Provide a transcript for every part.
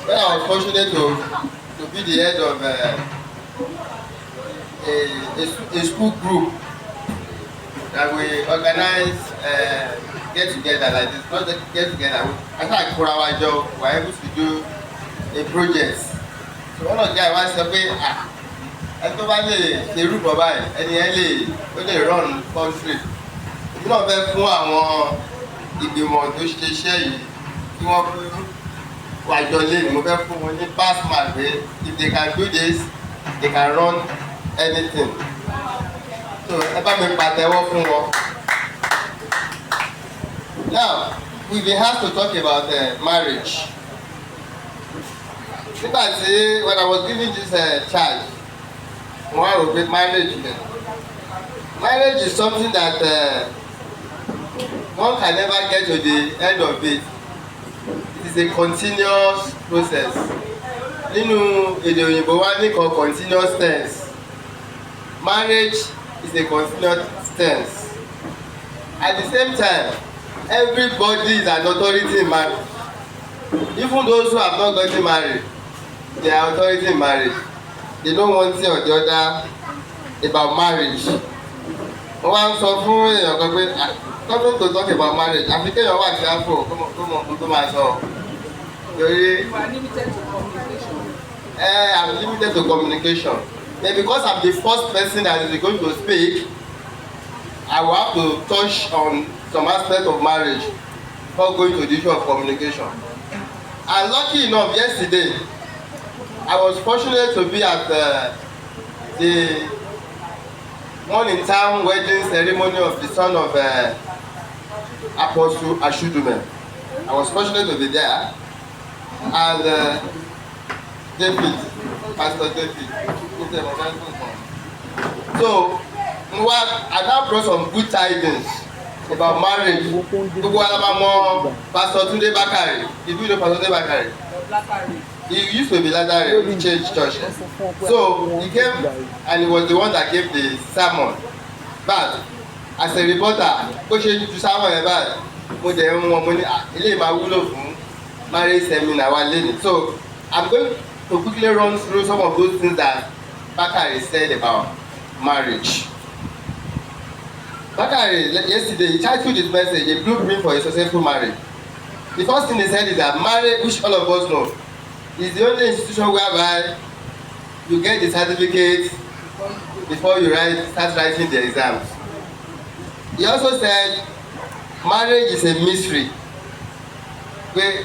when I was fortunate to be the head of a school group that we organize get together like this, not just get together. I thought I put our job, we were able to do a project. So one of the guys was saying, ẹni tó bá lè ṣe irú bọ̀ báyìí, ẹni ẹ lè run country. Èmi náà fẹ́ fún àwọn ìgbìmọ̀ tó ṣe iṣẹ́ yìí kí wọ́n wàjọ lé mo fẹ́ fún wọn ní pass mark pé if they can do this, they can run anything. So ẹ bá mi pàtẹ́wọ́ fún wọn. Now, we've been asked to talk about marriage. Nígbà tí when I was giving this charge, mo wá rò pé marriage is something that one can never get to the end of it. It is a continuous process. Nínú èdè òyìnbó wá ní kan continuous tense. Marriage is a continuous tense. At the same time, everybody is an authority in marriage. Even those who have not gotten married, they are authority in marriage. They know one thing or the other about marriage. Wọ́n wá ń sọ fún èèyàn kan pé something to talk about marriage. Àfi kéèyàn wà sí àpò tó máa sọ. Torí I'm limited to communication. Then because I'm the first person that is going to speak, I will have to touch on some aspect of marriage before going to the issue of communication. And lucky enough, yesterday, I was fortunate to be at the one in town wedding ceremony of the son of Apostle Ashudume. I was fortunate to be there. And David, Pastor David. So, I now brought some good tidings about marriage. Gbogbo alamamo Pastor Tunde Bakare. If you know Pastor Tunde Bakare, he used to be Lazarus in Change Church. So he came and he was the one that gave the sermon. But as a reporter, bó ṣe ju sermon yẹn báyìí, mo dẹ̀ ń wọ́n mo ní ilé ìmọ̀ wúlò fún marriage seminar wa lẹ́nu. So I'm going to quickly run through some of those things that Bakare said about marriage. Bakare yesterday he titled his message "A Blueprint for a Successful Marriage." The first thing he said is that marriage, which all of us know, is the only institution whereby you get the certificate before you start writing the exams. He also said marriage is a mystery where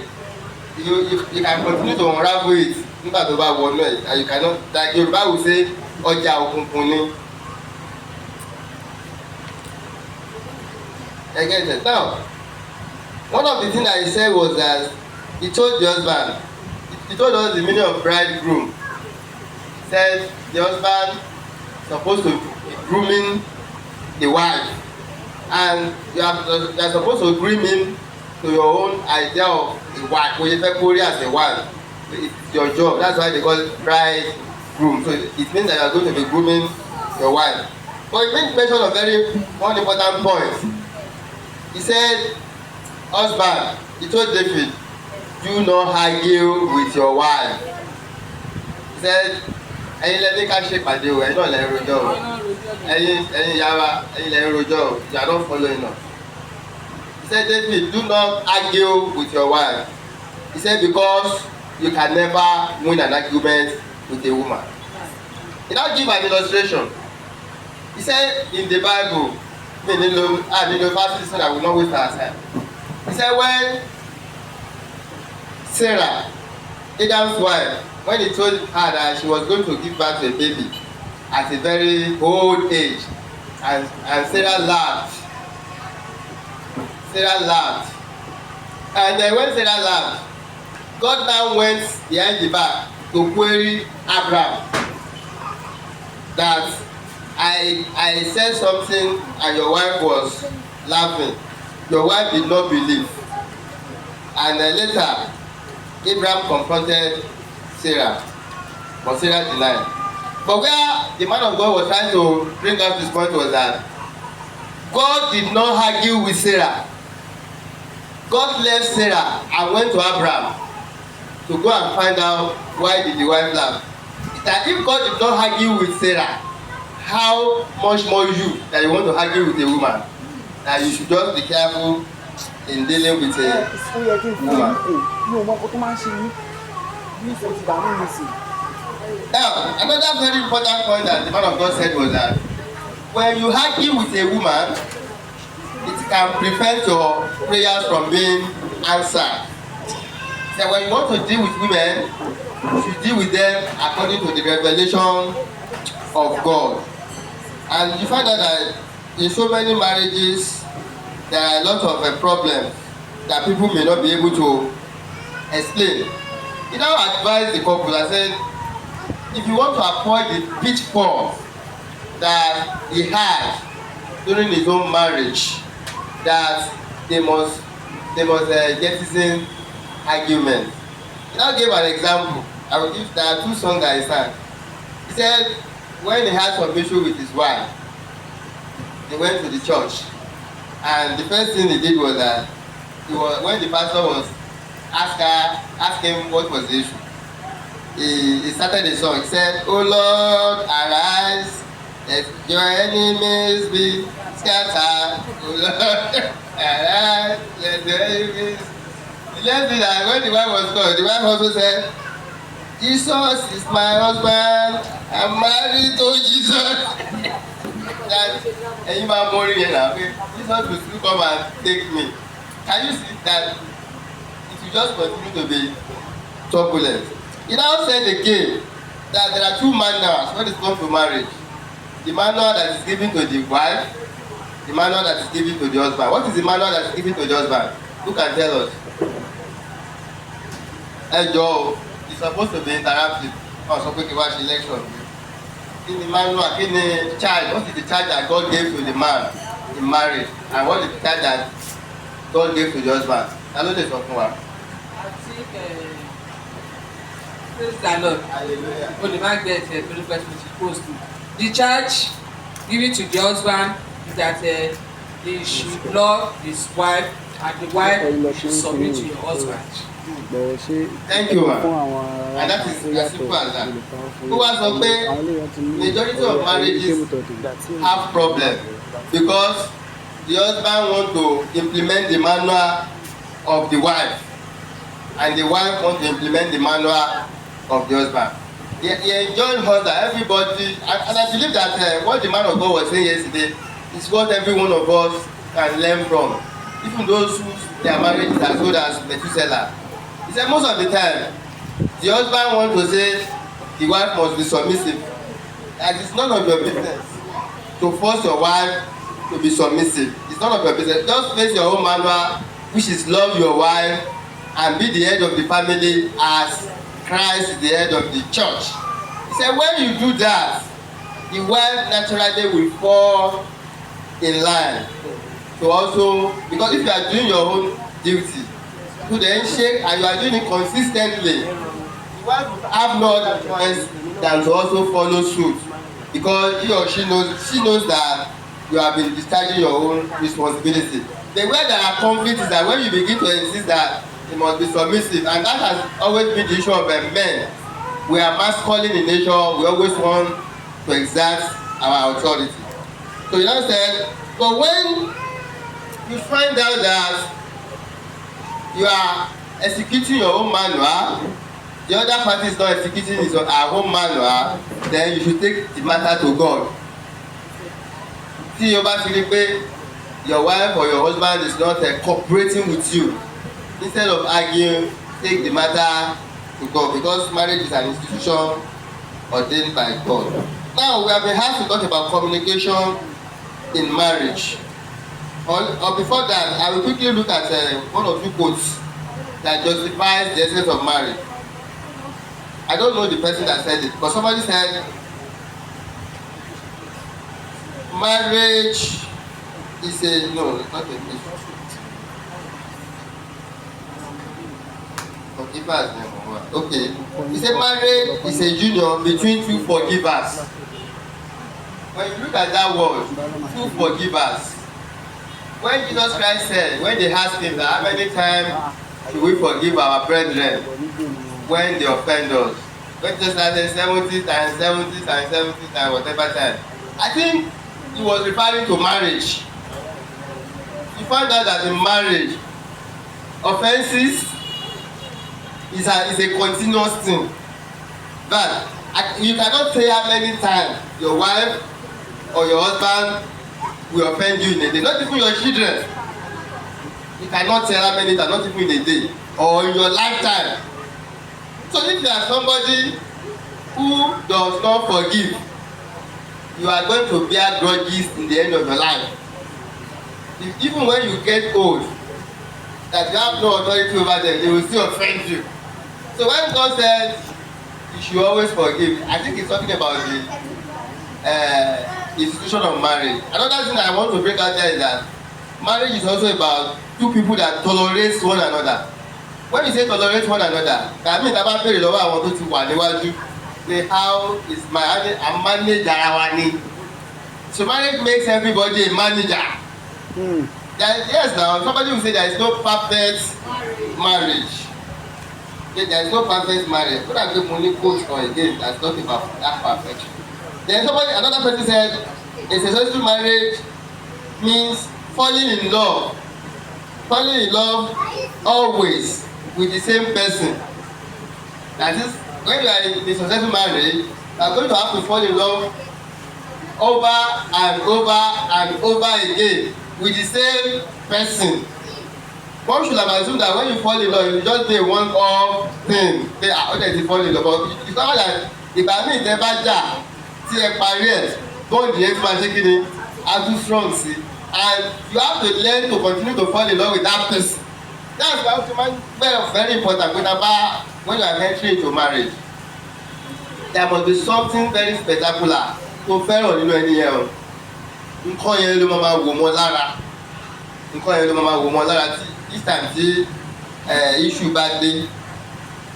you can continue to unravel it nígbà tó bá wọnú ẹ̀, and you cannot, like Yorùbá will say ọjà òkùnkùn ni. I get it. Now, one of the things that he said was that he told the husband, he told us the meaning of bridegroom. He said the husband is supposed to be grooming the wife, and you are supposed to groom him to your own idea of the wife. When you fẹ́ kórè as a wife, it's your job. That's why they call it bridegroom. So it means that you are going to be grooming your wife. But he made mention of one important point. He said, husband, he told David, do not argue with your wife. He said, ẹ̀yin lẹ́ni ká ṣe pàdé o, ẹ̀yin náà lẹ́ ń rojọ́ o, ẹ̀yin yàrá, ẹ̀yin lẹ́ ń rojọ́ o, you are not following us. He said, David, do not argue with your wife. He said, because you can never win an argument with a woman. He now give an illustration. He said in the Bible, the verse said I will not waste our time. He said when Sarah, Adam's wife, when he told her that she was going to give birth to a baby at a very old age, and Sarah laughed. And then when Sarah laughed, God now went behind the back to query Abraham that I said something and your wife was laughing. Your wife did not believe. And then later, Abraham confronted Sarah, but Sarah denied. But where the man of God was trying to bring up this point was that God did not argue with Sarah. God left Sarah and went to Abraham to go and find out why did the wife laugh. That if God did not argue with Sarah, how much more you that you want to argue with a woman? That you should just be careful in dealing with a woman. Now, another very important point that the man of God said was that when you argue with a woman, it can prevent your prayers from being answered. So when you want to deal with women, you should deal with them according to the revelation of God. And you find out that in so many marriages, there are a lot of problems that people may not be able to explain. He now advised the couple and said, if you want to avoid the pitfall that he had during his own marriage, that they must jettison argument. He now gave an example. I will give, there are two songs that he sang. He said when he had some issue with his wife, he went to the church, and the first thing he did was that when the pastor was asking him what was the issue, he started the song. He said, "Oh Lord, arise, let your enemies be scattered. Oh Lord, arise, let your enemies." He left it, and when the wife was called, the wife also said, "Jesus is my husband, I'm married to Jesus." That ẹ̀yin máa mọ orí yẹn náà pé Jesus will still come and take me. Can you see that it will just continue to be turbulent? He now said again that there are two manuals when it comes to marriage. The manual that is given to the wife, the manual that is given to the husband. What is the manual that is given to the husband? Who can tell us? Hey Joe, it's supposed to be interactive. Oh, so quick watch the lecture. In the manual, in the charge, what is the charge that God gave to the man in marriage? And what is the charge that God gave to the husband? I know this one. I think, praise the Lord. Hallelujah. When the man gets a very person is supposed to. The charge given to the husband is that he should love his wife and the wife should submit to your husband. Thank you, man. And that is as simple as that. Who was saying majority of marriages have problems because the husband want to implement the manual of the wife and the wife want to implement the manual of the husband. He enjoyed husband, everybody, and I believe that what the man of God was saying yesterday is what every one of us can learn from. Even those who their marriage is as good as Methuselah. He said most of the time, the husband wants to say the wife must be submissive. And it's none of your business to force your wife to be submissive. It's none of your business. Just face your own manual, which is love your wife and be the head of the family as Christ is the head of the church. He said when you do that, the wife naturally will fall in line to also, because if you are doing your own duty to the handshake and you are doing it consistently, the wife will have no other choice than to also follow suit, because he or she knows that you have been discharging your own responsibility. The way there are conflicts is that when you begin to insist that you must be submissive, and that has always been the issue of men. We are masculine in nature, we always want to exert our authority. So you know said, but when you find out that you are executing your own manual, the other party is not executing his or her own manual, then you should take the matter to God. See, over to your wife or your husband is not cooperating with you. Instead of arguing, take the matter to God, because marriage is an institution ordained by God. Now we have been asked to talk about communication in marriage. Or before that, I will quickly look at one or two quotes that justifies the essence of marriage. I don't know the person that said it, but somebody said marriage is a no, it's not a mission. Forgivers, okay. He said marriage is a union between two forgivers. When you look at that word, two forgivers, when Jesus Christ said, when they asked him that how many times should we forgive our brethren when they offend us, when Jesus said 70 times 70 times 70 times whatever time, I think he was referring to marriage. You find out that in marriage offenses is a continuous thing, that you cannot say how many times your wife or your husband will offend you in a day, not even your children. You cannot tell how many times, not even in a day or in your lifetime. So if you are somebody who does not forgive, you are going to bear grudges in the end of your life. Even when you get old, that you have no authority over them, they will still offend you. So when God says you should always forgive, I think it's talking about the institution of marriage. Another thing I want to bring out there is that marriage is also about two people that tolerate one another. When you say tolerate one another, that means about pé lọ́wọ́ àwọn tó ti wà níwájú pé how is I manage ara wa ni. So marriage makes everybody a manager. Yes, now somebody will say there is no perfect marriage. There is no perfect marriage. But I give money quote or again that's not about that perfection. Then another person said a successful marriage means falling in love always with the same person. That is, when you are in a successful marriage, you are going to have to fall in love over and over and over again with the same person. One should have assumed that when you fall in love, you just do a one-off thing. Say, okay, you fall in love. But it's not that if I mean never jà tí ẹ parí ẹ̀, bond yẹn ti máa ṣe kí ni, are too strong sí. And you have to learn to continue to fall in love with that person. That's why very important when you are entering into marriage. There must be something very spectacular tó fẹ́ràn nínú ẹni yẹn o. Nǹkan yẹn ló máa wò mọ́ lára. Nǹkan yẹn ló máa wò mọ́ lára tí each time tí issue bá dé.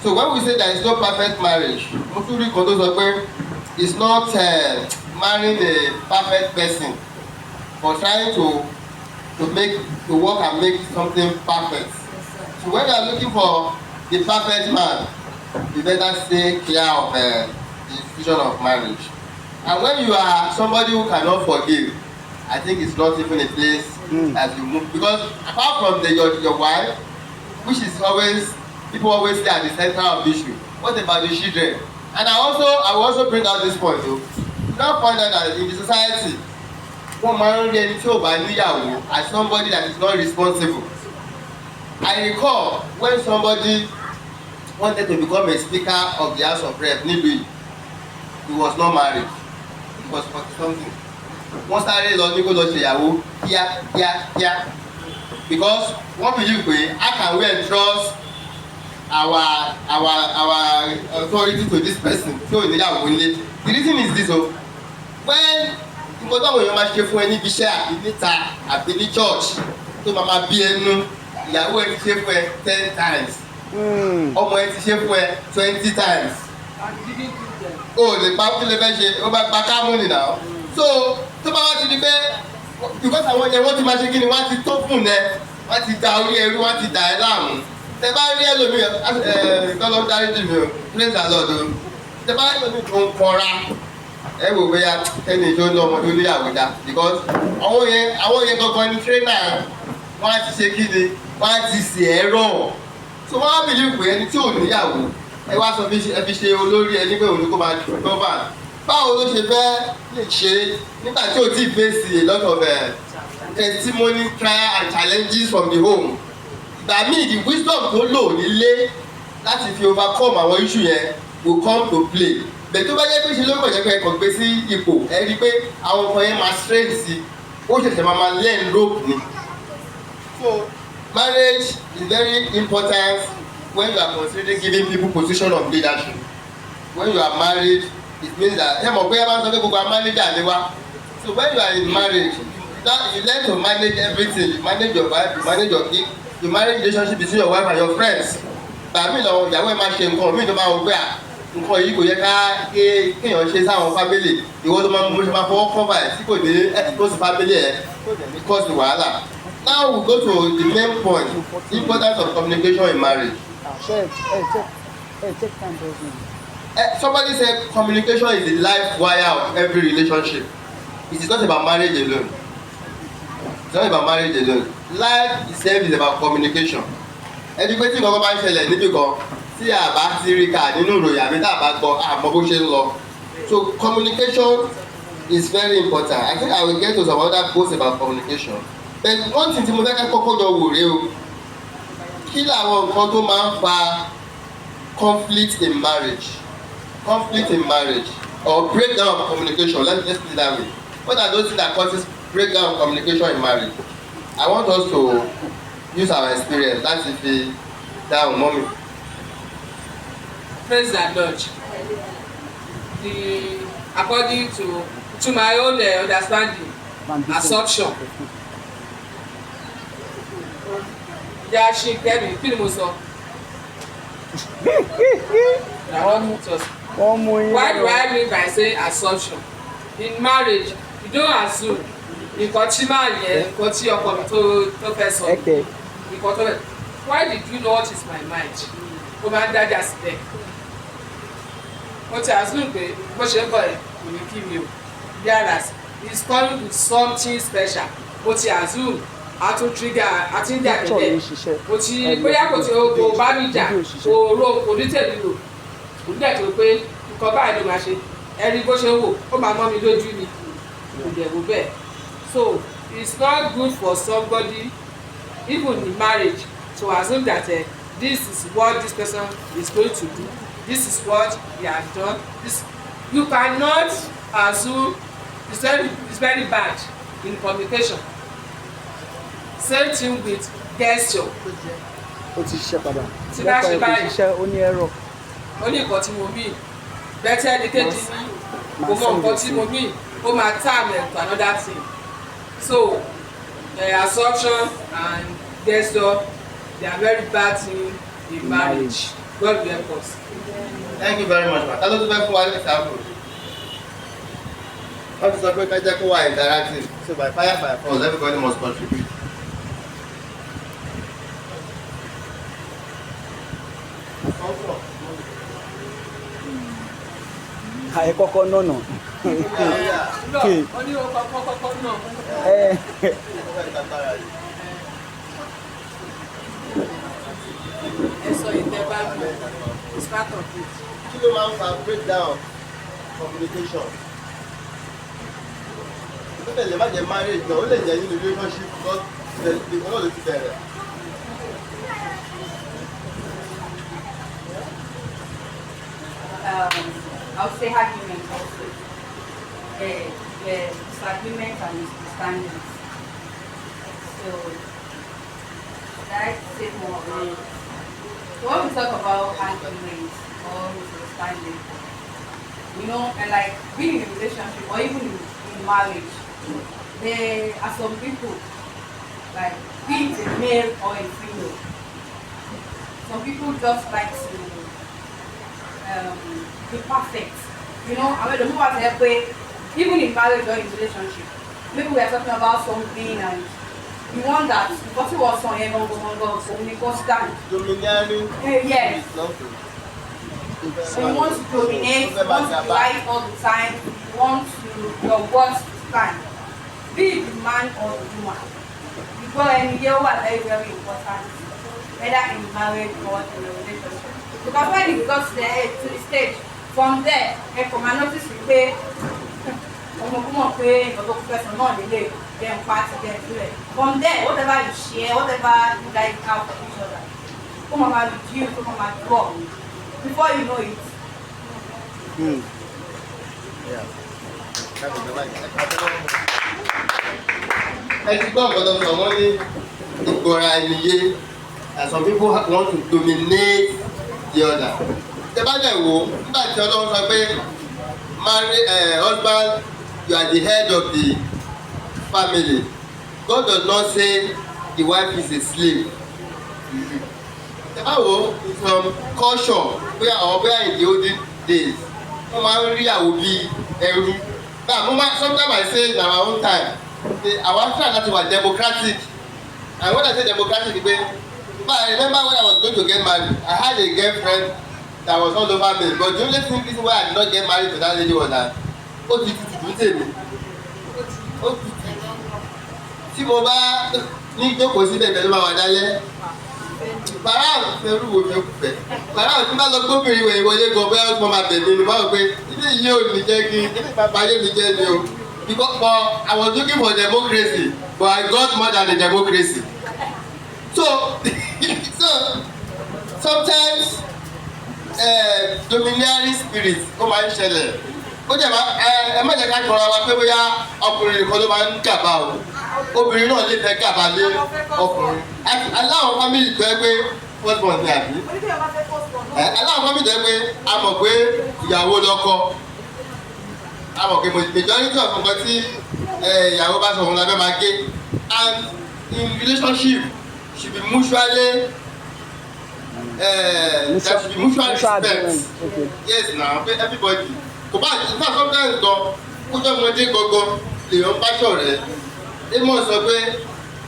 So when we say there is no perfect marriage, mo tún rí kan tó sọ pé it's not marrying a perfect person but trying to work and make something perfect. So when you are looking for the perfect man, you better stay clear of the institution of marriage. And when you are somebody who cannot forgive, I think it's not even a place as you move, because apart from your wife, which is always people always stay at the center of the issue. What about the children? And I will also bring out this point too. You now find out that in the society, one man really told by níyàwó as somebody that is not responsible. I recall when somebody wanted to become a speaker of the House of Rep nílùú, he was not married. He was 40-something. Wọ́n sáré lọ ní kó lọ ṣèyàwó kíákíá, because wọ́n believe pé how can we entrust our authority to this person tí ò níyàwó nílé. The reason is this o, when nǹkan táwọn èèyàn máa ṣe fún ẹ níbi iṣẹ́ àbí níta àbí ní church tó máa bí ẹnu, ìyàwó ẹ ti ṣe fún ẹ 10 times, ọmọ ẹ ti ṣe fún ẹ 20 times. O lè pa kí lè fẹ́ ṣe, ó bá pa kámú nìyà. So tó bá wá ti di pé because àwọn yẹn wọ́n ti máa ṣe kí ni, wọ́n ti tó fún ẹ, wọ́n ti da orí ẹrú, wọ́n ti dà ẹ́ láàmú. Tẹ bá rí ẹlòmíì kọ́lọ́ dárí jù mí o, praise the Lord o. Tẹ bá rí ẹlòmíì tó ń kọra, ẹ wò bóyá ẹni tó ń lọ ọmọ tó ní àwùjá, because àwọn yẹn gangan ní trainer, wọ́n á ti ṣe kí ni, wọ́n á ti ṣe ẹ̀rọ. So wọ́n á believe pé ẹni tí ò níyàwó ẹ wá sọ ẹ fi ṣe olórí ẹni pé òun ni kó máa govern. Báwo ló ṣe fẹ́ lè ṣe nígbà tí ò tí ì face a lot of testimony, trial and challenges from the home? Ìgbà míì the wisdom tó lò nílé láti fi overcome àwọn issue yẹn will come to play. Bẹ́ẹ̀ tó bá jẹ́ pé ṣe ló kàn jẹ́ pé ẹ̀kọ́ gbé sí ipò ẹ rí i pé àwọn ọkọ yẹn máa strain sí, ó ṣẹ̀ṣẹ̀ máa learn rope ni. So marriage is very important when you are considering giving people position of leadership. When you are married, it means that ẹ mọ̀ pé ẹ máa ń sọ pé gbogbo àwọn manager ni wá. So when you are in marriage, you learn to manage everything. You manage your wife, you manage your kids, you manage relationship between your wife and your friends. Bàmí lọ ìyàwó ẹ máa ṣe nǹkan míì tó máa wọ pé nǹkan yìí kò yẹ kéèyàn ṣe sáwọn family. Ìwọ tó máa mú ṣe máa fọwọ́ cover ẹ̀ tí kò ní expose family ẹ̀ kò ní cause wàhálà. Now we go to the main point, the importance of communication in marriage. Somebody said communication is the life wire of every relationship. It is not about marriage alone. It's not about marriage alone. Life itself is about communication. Ẹni pé tí nǹkan bá ń ṣẹlẹ̀ níbì kan tí a bá ti rí ká nínú ìròyìn àbí tá a bá gbọ́ àmọ́ bó ṣe ń lọ. So communication is very important. I think I will get to some other posts about communication. But one thing tí mo fẹ́ ká kọ́kọ́ jọ wò rèé o. Kí làwọn nǹkan tó máa ń fa conflict in marriage? Conflict in marriage or breakdown of communication. Let's put it that way. What are those things that causes breakdown of communication in marriage? I want us to use our experience. That's if we down, mommy. Praise the Lord. According to my own understanding, assumption. Yeah, she tell me, kí ni mo sọ? Na one just. Why do I mean by saying assumption? In marriage, you don't assume. Nǹkan tí máa yẹ, nǹkan tí ọkọ mi tó fẹ́ sọ. Nǹkan tó fẹ́. Why did you know what is my mind? Ó máa ń dájà sílẹ̀. Mo ti assume pé bó ṣe ń bọ̀ ẹ̀ kò ní kí mi o. Whereas he's coming with something special. Mo ti assume àtún trigger àti ń jà tẹ́lẹ̀. Mo ti bóyá kò tí o bá mi jà kò ní tèmi lò. Kò ní dẹ̀ tó pé nǹkan báyìí ló máa ṣe. Ẹni bó ṣe ń wò ó máa mọ́ mi lójú ni. Kò dẹ̀ wò bẹ́ẹ̀. So it's not good for somebody even in marriage to assume that this is what this person is going to do, this is what he has done. You cannot assume. It's very bad in communication. Same thing with gesture. Ó ti ṣiṣẹ́ padà. Tí bá ṣe báyìí. Ó ti ṣiṣẹ́, ó ní ẹ̀rọ. Ó ní nǹkan tí mo mí bẹ́tẹ̀ ẹni kejì ní kò mọ nǹkan tí mo mí ó máa tà mí to another thing. So assumption and gesture, they are very bad thing in marriage. God will help us. Thank you very much, ma. Ta ló tún fẹ́ fún wa ní example? Wọ́n ti sọ pé ká jẹ́ kó wà interactive. So by fire by force, everybody must contribute. Àyè kọ́kọ́ nọ̀nà. Ó ní kọ́kọ́ náà. Ẹ sọ ìtẹ́ bá mi, it's part of it. Kí ló máa ń fa breakdown communication? Ó lè má jẹ́ marriage náà, ó lè jẹ́ nínú relationship because ìwọ́n náà ló ti bẹ̀rẹ̀. I would say argument also. Disagreement and misunderstandings. So that say more. So when we talk about arguments or misunderstanding, you know, and like being in a relationship or even in marriage, there are some people, like being a male or a female, some people just like to be perfect. You know, I mean, the move at the way, even in marriage or in relationship, maybe we are talking about something and you want that because it was on here, so we go stand. Domineering. Yes. So you want to dominate, you want to be right all the time, you want to your words to stand. Be it the man or the woman. Because and you are very, very important, whether in marriage or in a relationship. Because when it got to the stage, from there, ẹ kò máa notice pé ọmọkùnmọ̀ pé nǹkan tó fẹsẹ̀ náà lélẹ̀ jẹ́ ń pàtì jẹ́ ìpínlẹ̀. From there, whatever you share, whatever you guys have for each other, ó máa reduce, ó máa drop. Before you know it. Ẹ ti gbọ́ nǹkan tó sọ wọ́n ní ìgbọ̀ra ẹni yé, and some people want to dominate the other. Ṣé bá dẹ̀ wò nígbà tí Ọlọ́run sọ pé husband, you are the head of the family. God does not say the wife is a slave. Ṣé bá wò from culture bóyá in the olden days wọ́n máa ń rí àwò bíi ẹrú. Sometimes I say in our own time, our try láti wà democratic And when I say democratic, but I remember when I was going to get married, I had a girlfriend that was all over me. But the only reason why I did not get married to that lady was that ó ti tutù tèmi. Ó tutù. Tí mo bá ní ìjókòó síbẹ̀ pẹ̀lú máa wà dálẹ́. Bàrá fẹ́rù wo fẹ́ kú fẹ́. Bàrá tí bá lọ gbóbìnrin wẹ̀ ìwọlé gan bẹ́ẹ̀ ọ̀gbọ́n máa bẹ̀ mí ni báwo pé ilé yìí ò ní jẹ́ kí ilé bàbá yé mi jẹ́ ni o. Because I was looking for democracy, but I got more than a democracy. So sometimes domineering spirit ó máa ń ṣẹlẹ̀. Ó jẹ́ ẹ má jẹ́ ká kọ́ra wa pé bóyá ọkùnrin nìkan ló máa ń gàba o. Obìnrin náà lè fẹ́ gàba lé ọkùnrin. Aláwọ̀ family tó ẹ pé first born ní àbí. Aláwọ̀ family tó ẹ pé a mọ̀ pé ìyàwó lọ́kọ. A mọ̀ pé majority of nǹkan tí ìyàwó bá sọ òun la fẹ́ máa gé. And in relationship should be mutually there should be mutual respect. Okay. Yes na everybody. Kò bá ìgbà sometimes gan kójọ́ ọmọdé gangan lèèyàn bá ṣọ̀rẹ́. Amos sọ pé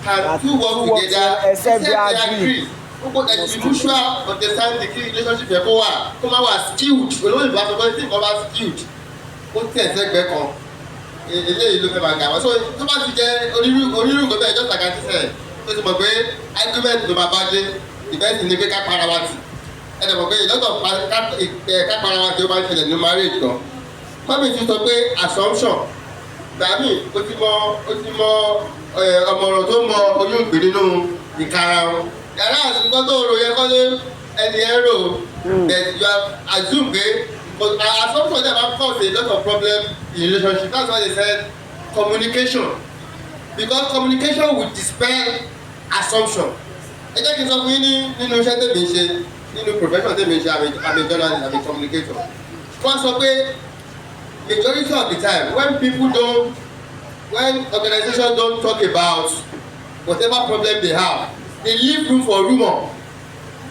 can two work together except they agree. Gbogbo there should be mutual understanding kí relationship yẹn kó wà kó má wà skewed. Olóyìnbó aṣọ pé tí nǹkan bá skewed ó tẹ̀ sẹ́gbẹ́ kan. Eléyìí ló fẹ́ máa gà wọ́n. So tó bá ti jẹ́ onírúurú nǹkan bẹ́ẹ̀ just like I said tó ti mọ̀ pé argument ló máa bá dé ìbẹ́sì ni pé ká para wa tì. Ẹ̀dẹ̀ mọ̀ pé ìlọ́tọ̀ ká para wa tì ó máa ń ṣẹlẹ̀ ní marriage gan. Fábíyì ti sọ pé assumption gbàmí ó ti mọ ọmọràn tó mọ oyún ìgbé nínú ìkarahun. Yàrá àsìkò tó rò yẹ kọ́ ló ẹni ẹ rò that you have assumed pé assumption dem have caused a lot of problem in relationship. That's why they said communication because communication will dispel assumption. Ẹ jẹ́ kí n sọ fún yín nínú iṣẹ́ tèmi ṣe nínú profession tèmi ṣe I'm a journalist, I'm a communicator. Wọ́n sọ pé majority of the time when organizations don't talk about whatever problem they have, they leave room for rumor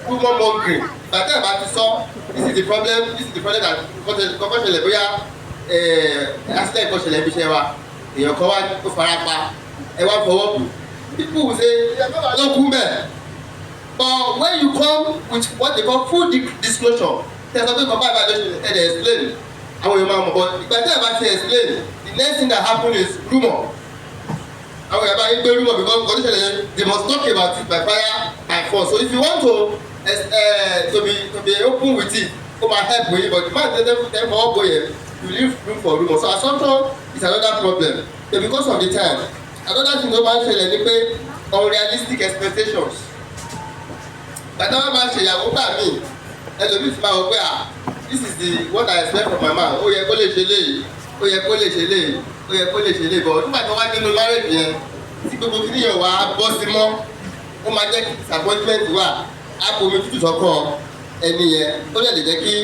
mongering. Bàtẹ́ ẹ̀ bá ti sọ this is the problem that kọ́kọ́ ṣẹlẹ̀ bóyá accident kan ṣẹlẹ̀ ibi iṣẹ́ wa èèyàn kan wá ó fara pa ẹ wá fọwọ́ bù. People will say ló kú bẹ́ẹ̀. But when you come with what they call full disclosure, tell us about bàbá àbájọ ṣe explain. Àwọn èèyàn máa mọ̀ bọ́ ìgbà tí ẹ bá ti explain the next thing that happen is rumour. Àwọn èèyàn bá yín gbé rumour because condition yẹn they must talk about it by fire by force. So if you want to be open with it ó máa help you but man tẹ́ fọwọ́ bọ̀ yẹn you leave room for rumour. So assumption is another problem. So because of the time another thing tó máa ń ṣẹlẹ̀ ni pé unrealistic expectations. Bàtà wọn máa ń ṣe ìyàwó gbà mí ẹlòmíì ti máa wọ pé this is the what I expect from my man. Ó yẹ kó lè ṣe léyìí ó yẹ kó lè ṣe léyìí ó yẹ kó lè ṣe léyìí but nígbà tí wọ́n wá nínú marriage yẹn tí gbogbo kí nìyẹn wà á bọ́ sí mọ́ ó máa jẹ́ kí disappointment wà á bomi tútù sọ́kàn ẹni yẹn ó lè jẹ́ kí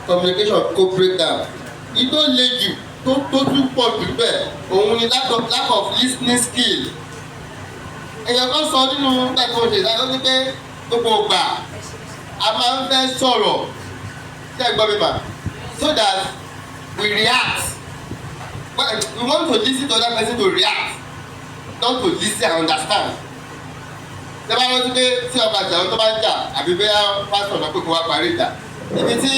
communication kó break down. Ìtò le jù tó tún pọ̀ jù bẹ́ẹ̀ òun ni lack of listening skill. Èèyàn kan sọ nínú gbàgbọ́ òṣèlú ó ní pé gbogbo ìgbà a máa ń fẹ́ sọ̀rọ̀ so that we react. Well, we want to listen to other person to react, not to listen and understand. Ṣé bá rántí pé tí ọba ìjà tó bá ń jà àbí bẹ́ẹ̀ pásítọ̀ náà pé kó wá parí ìjà. Ibi tí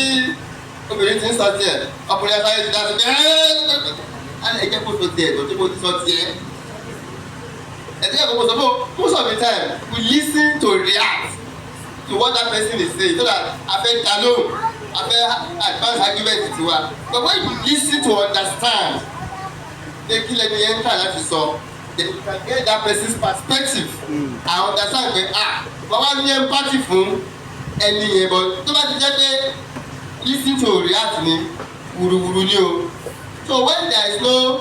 obìnrin ti ń sọ tiẹ̀ ọkùnrin ẹ̀ka ti dá sí pé ẹ̀jẹ̀ kó so tiẹ̀ tó tí mo ti sọ tiẹ̀. Ẹ̀jẹ̀ kó sọ fún most of the time we listen to react to what that person is saying so that a fẹ́ dá lóhùn. After advance argument tiwa but when you listen to understand the kí lẹni yẹn try láti sọ then you can get that person's perspective and understand pé bàbá ní empathy fún ẹni yẹn but tó bá ti jẹ́ pé listen to react ni wùrùwùrù ni o so when there is no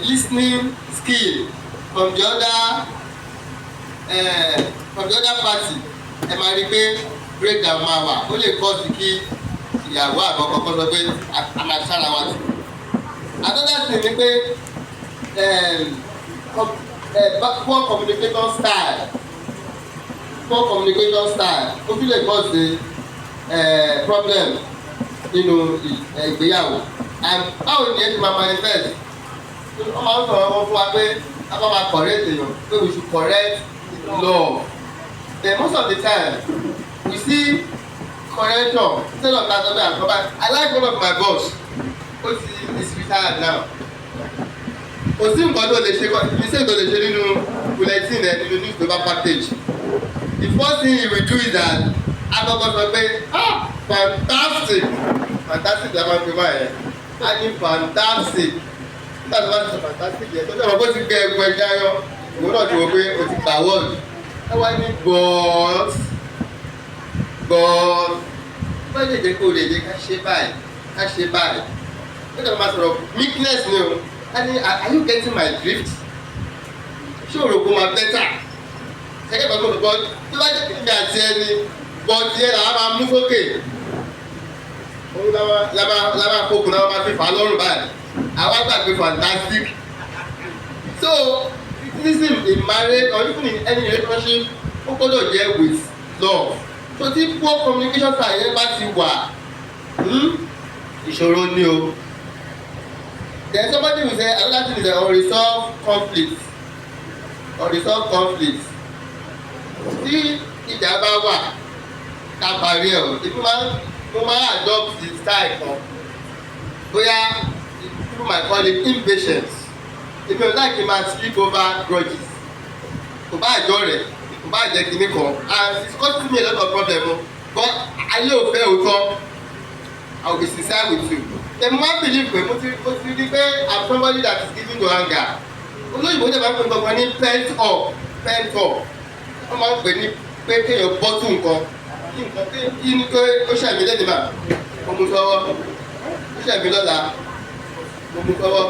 listening skill from the other party ẹ máa rí pé break down máa wà ó lè kọ́ sí kí ìyàwó àbọ̀ kọ́kọ́ sọ pé a máa ṣára wa sí. Another thing ni pé poor communication style ó tún lè kọ́ sí problem nínú ìgbéyàwó and báwo ni ẹ ti máa manifest wọ́n máa ń sọ̀rọ̀ wọn fún wa pé about correct we should correct love. Then most of the time we see correction instead of that other and I like one of my boss is retired now. Kò sí nǹkan tó lè ṣe mistake tó lè ṣe nínú bulletin ẹ nínú newspaper package. The first thing he will do is that akọ́kọ́ sọ pé fantastic la máa fi máa yẹ a ní fantastic nígbà tó bá ti sọ fantastic yẹn tó sọ̀rọ̀ bó ti gbẹ ẹgbẹ́ ẹja yọ òun náà ti wọ pé o ti gbà wọ́ọ̀dù ẹ wá ní but wọ́n lè jẹ́ kó o lè jẹ́ ká ṣe báyìí nígbà tó máa sọ̀rọ̀ meekness ni o are you getting my drift ṣé o rò kó máa better ṣẹ́kẹ́ bá gbọ́dọ̀ bọ́ tó bá jẹ́ kíkẹ́ àti ẹni bọ́ọ̀tì ẹ̀ làwọn máa mú sókè òun lábá kókun náà máa fi fà á lọ́rùn báyìí àwa gbàgbé fantastic so criticism in marriage or even in any relationship ó gbọ́dọ̀ jẹ́ with love so tí poor communication style yẹn bá ti wà ìṣòro ni o. Then somebody will say another thing is unresolved conflict. Tí ìjà bá wà ká parí ẹ̀ o, mo máa adopt the style kan. Bóyá people might call it impatience. Èmi ò láì kí n máa sleep over grudges. Kò bá àjọ rẹ̀, kò bá àjẹ́ kìíní kan. And it's causing me a lot of problem o. But ayé ò fẹ́ òótọ́. I will be sincere with you. The man believe pé mo ti rí pé I'm somebody that is given to anger. Olóyìnbó dẹ̀ máa ń pè nǹkan ní pent up. Wọ́n máa ń pè ní pé kéèyàn bọ́tù nǹkan. Kí ni pé ó ṣàmì lẹ́nu mà? Mo mú sọ́wọ́. Ó ṣàmì lọ́la. Mo mú sọ́wọ́.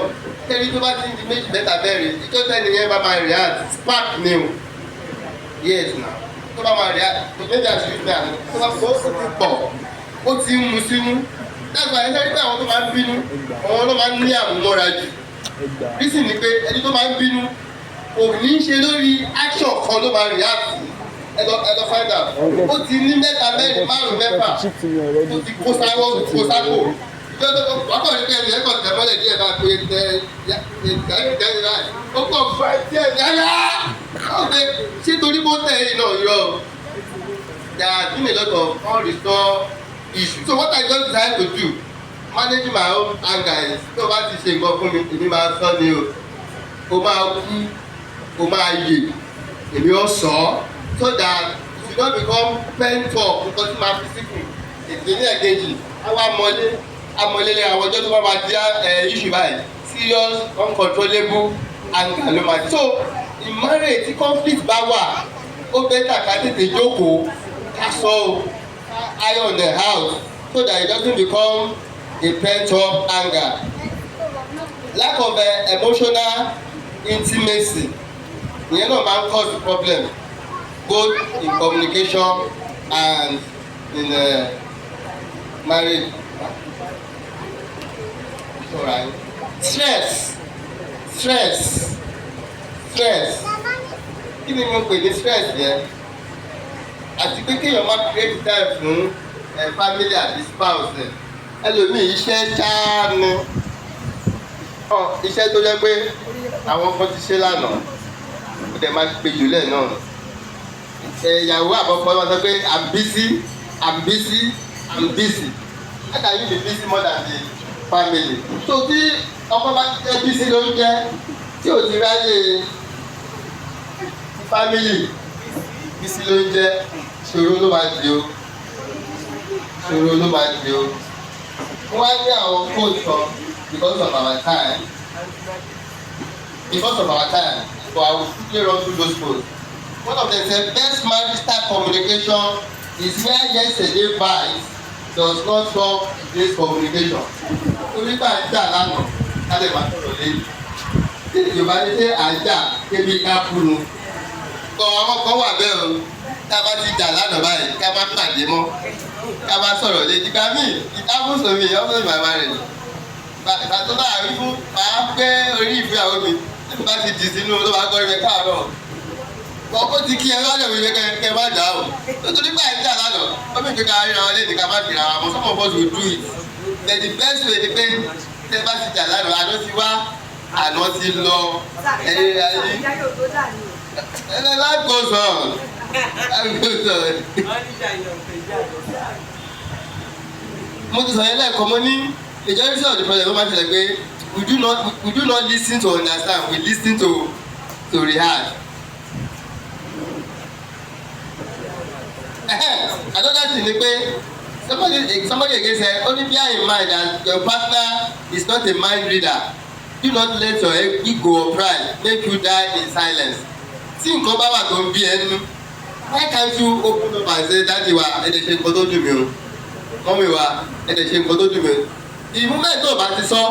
Kẹ́rí tó bá ti ń di méjì mẹ́ta bẹ́ẹ̀rẹ̀. Ìjọ́ sẹ́ni yẹn bá máa react. Spark ni o. Yes na. Tó bá máa react. Tó méjì àṣírí náà. Tó bá fọ́ ó ti pọ̀. Ó ti ń mu sínú. That's why ẹni pé àwọn tó máa ń bínú àwọn ló máa ń ní àmúmọ́ra jù. Reason ni pé ẹni tó máa ń bínú kò ní í ṣe lórí action kan ló máa react ẹ lọ find out. Ó ti ní mẹ́ta mẹ́rin márùn mẹ́fà ó ti kó sáwọ́ kó sáko. Ìjọ tó kọ́ wákọ̀ ní pé ẹni ẹ̀kọ́ tẹ̀ mọ́lẹ̀ díẹ̀ bá pé tẹ̀ láì. Ó kọ̀ fún ẹ díẹ̀ yáyá. Ọ̀gbẹ́ ṣé torí bó tẹ̀ ẹ̀yìn náà yọ. There has been a lot of unresolved issue. So what I just decided to do, managing my own anger is tó bá ti ṣe nǹkan fún mi, èmi máa sọ ni o. O máa kú, o máa yè, èmi ó sọ ọ́ so that it should not become pent up nǹkan tí máa fi síkù. Ìdílé ẹ̀kejì, àwọn amọ̀lélẹ̀ àwọn ọjọ́ tó bá máa di issue báyìí, serious uncontrollable anger ló máa di. So in marriage tí conflict bá wà, ó bẹ́tà ká tètè jókòó ká sọ o. Iron the house so that it doesn't become a pent-up anger. Lack of emotional intimacy ìyẹn náà máa ń cause problem both in communication and in marriage. Right. Stress. Kí ni mo pè ní stress yẹn? Àti pé kéèyàn máa create time fún family àti spouse ẹlòmíì iṣẹ́ ṣáá ni iṣẹ́ tó jẹ́ pé àwọn kan ti ṣe lánàá ó dẹ̀ máa gbé jùlẹ̀ náà ìyàwó àkọ́kọ́ wọn sọ pé I'm busy how can you be busy more than the family so tí ọkọ bá ti jẹ́ busy ló ń jẹ́ tí ò ti ráyè family busy ló ń jẹ́ ṣòro ló máa di o. Wọ́n á ní àwọn quote kan because of our time but I will quickly run through those quotes. One of them said best marital communication is where yesterday vibes does not solve today's communication. Torí bá ń jà lánàá ká lè máa sọ̀rọ̀ lẹ́yìn. Tí Yorùbá ní pé à ń jà kébi ká kúnu. Kọ àwọn kan wà bẹ́ẹ̀ o. Tá a bá ti jà lánàá báyìí ká má pàdé mọ́ ká má sọ̀rọ̀ lé ìgbà míì ìdábòsò mi ọ̀sẹ̀ mi bàbá rẹ̀ ìgbà tó bá rí fún màá gbé orí ìfúyàwó mi nígbà bá ti dì sínú ló bá gbọ́ ibẹ̀ káàárọ̀ ó ti kí ẹ lọ́dọ̀ mi kẹ má dà o nítorí pé àìjà lánàá ó mi fi ká ríra wọn léde ká má fìrà wọn some of us will do it but the best way ni pé tẹ bá ti jà lánàá àná ti wá àná ti lọ ẹni ayé life goes on. Mo ti sọ yẹn lẹ́ẹ̀kan mo ní majority of the problem ló máa ń ṣẹlẹ̀ pé we do not listen to understand, we listen to rehearse. Another thing ni pé somebody again said only bear in mind that your partner is not a mind reader. Do not let your ego or pride make you die in silence. Tí nǹkan bá wà tó ń bí ẹnu, why can't you open up and say dáàdi wa ẹ̀dẹ̀ ṣe nǹkan tó dùn mí o, mọ́mí wa ẹ̀dẹ̀ ṣe nǹkan tó dùn mí o. The moment tó o bá ti sọ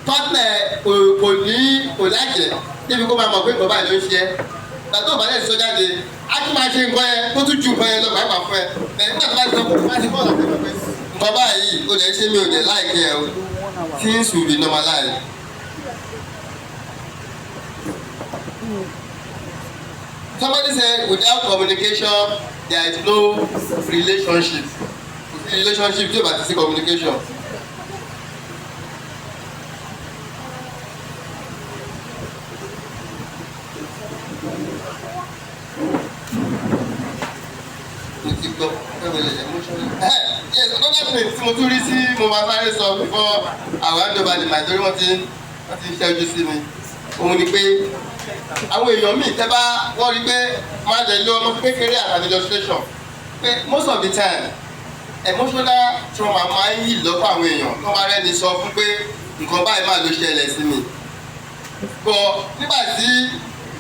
partner kò lájẹ̀ débi kó máa mọ̀ pé nǹkan báyìí ló ń ṣe ẹ́. Ìgbà tó o bá lè sọ jáde á tún máa ṣe nǹkan yẹn tó tún ju nǹkan yẹn lọ pàápàá fún ẹ. Bẹ̀rẹ̀ nígbà tó bá ti sọ fún mi, bá ti bọ́ọ̀lù àti pẹ̀pẹ́. Nǹkan báyìí o lè ṣe mi ò dé láìpẹ́ ẹ o. Things will be normalized. Somebody said without communication there is no relationship. Relationship tí o bá ti sí communication. Yes, another thing tí mo tún rí sí mo máa sáré sọ before àwọn àdóbá ni màá torí wọ́n ti ṣẹ́jú sí mi. Òun ni pé àwọn èèyàn míì tẹ́ bá wọ́n rí pé máa jẹ lé ọmọ kékeré àtàlẹ́ illustration pé most of the time emotional trauma máa ń yí lọ́pọ̀ àwọn èèyàn tó máa rẹ́ni sọ fún pé nǹkan báyìí máa ló ṣẹlẹ̀ sí mi. Bọ̀ nígbà tí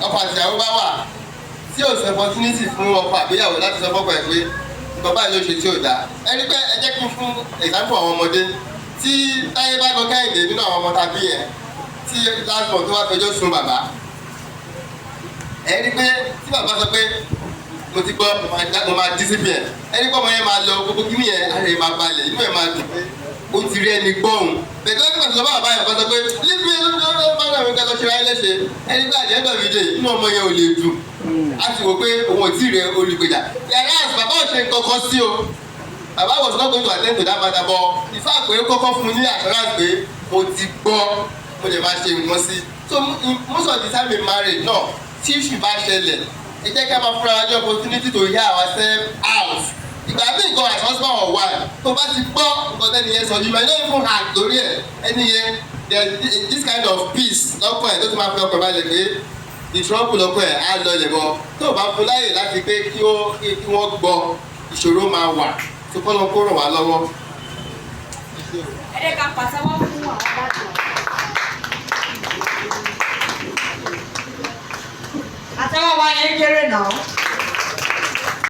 ọkọ àti ìyàwó bá wà tí ò sí opportunity fún ọkọ àbíyàwó láti sọ fọ́pọ̀ ẹ̀ pé nǹkan báyìí ló ṣe tí ò dáa. Ẹni pé ẹ jẹ́ kí n fún example àwọn ọmọdé tí táyé bá lọ Kẹ́hìndé nínú àwọn ọmọ tàbí yẹn tí last month tó wá fẹjọ́ sùn bàbá. Ẹni pé tí bàbá sọ pé mo ti gbọ́ mo máa discipline ẹni pé ọmọ yẹn máa lọ gbogbo kí ni yẹn ara yẹn máa balẹ̀ inú ẹ̀ máa dùn pé ó ti rí ẹni gbọ́hùn. Bẹ̀rẹ̀ tí wọ́n ti sọ bàbá yẹn kọ́ sọ pé leave me alone bá náà mi ká lọ ṣe ráyé léṣe ẹni pé àjẹ́ ẹ̀dọ̀ mi dé inú ọmọ yẹn ò lè dùn. A ti wò pé òun ò tí ì rẹ olùgbèjà. Yàrá bàbá ò ṣe nǹkan kan sí o. Bàbá was not going to attend to that matter but ìfá pé kọ́kọ́ fún ní assurance pé mo ti gbọ́ mo lè máa ṣe nǹkan sí. So most of the time in marriage náà tí ìṣù bá ṣẹlẹ̀ ẹ jẹ́ ká máa fúnra wa ní opportunity to hear ourselves out. Ìgbà bí nǹkan as husband or wife tó bá ti gbọ́ nǹkan tẹ́ni yẹn sọ you might not even act lórí ẹ̀ ẹni yẹn there this kind of peace lọ́kọ̀ ẹ̀ tó ti máa fi ọkọ̀ balẹ̀ pé ìṣòro lọ́kọ̀ ẹ̀ á lọ lẹ̀ bọ́ tó bá fún láyè láti pé kí wọ́n gbọ́ ìṣòro máa wà tó kọ́ lọ kó ràn wá lọ́wọ́. Ẹ jẹ́ ká pàṣẹwọ́ fún àwọn dájú. Àtẹ́wọ́ wa yẹn kéré náà.